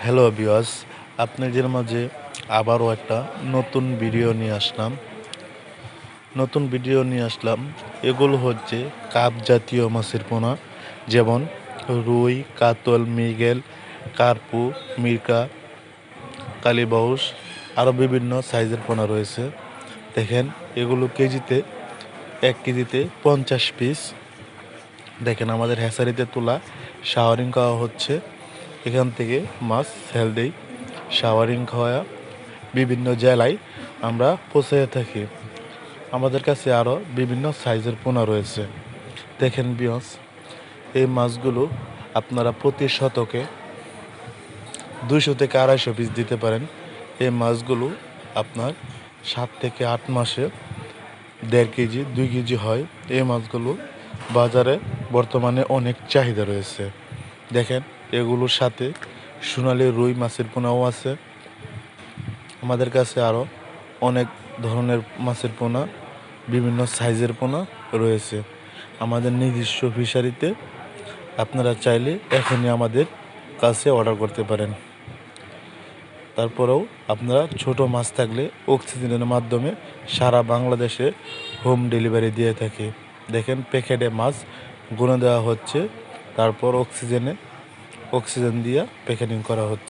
Hello viewers, আপনাদের মাঝে আবারও একটা নতুন ভিডিও নিয়ে আসলাম। এগুলো হচ্ছে কাপ জাতীয় মাছের পোনা, যেমন রুই, কাতল, মৃগেল, কার্পু, মিরকা, কালীবাউস, আরও বিভিন্ন সাইজের পোনা রয়েছে। দেখেন, এগুলো কেজিতে 1 কেজিতে 50 পিস। দেখেন, আমাদের হ্যাচারিতে তোলা শাওয়ারিং খাওয়া হচ্ছে। এখান থেকে মাছ সেল দেই, শাওয়ারিং খাওয়া বিভিন্ন জেলায় আমরা পৌঁছে থাকি। আমাদের কাছে আরও বিভিন্ন সাইজের পোনা রয়েছে। দেখেন ভিউয়ার্স, এই মাছগুলো আপনারা প্রতি শতকে 200 থেকে 250 পিস দিতে পারেন। এই মাছগুলো আপনার 7 থেকে 8 মাসে 1.5 কেজি 2 কেজি হয়। এই মাছগুলো বাজারে বর্তমানে অনেক চাহিদা রয়েছে। দেখেন, এগুলোর সাথে সোনালী রুই মাছের পোনাও আছে। আমাদের কাছে আরও অনেক ধরনের মাছের পোনা, বিভিন্ন সাইজের পোনা রয়েছে আমাদের নিজস্ব ফিশারিতে। আপনারা চাইলে এখনই আমাদের কাছে অর্ডার করতে পারেন। তারপরেও আপনারা ছোট মাছ থাকলে অক্সিজেনের মাধ্যমে সারা বাংলাদেশে হোম ডেলিভারি দিয়ে থাকি। দেখেন, প্যাকেটে মাছ গুনে দেওয়া হচ্ছে, তারপর অক্সিজেন দিয়ে প্যাকেটিং করা হচ্ছে।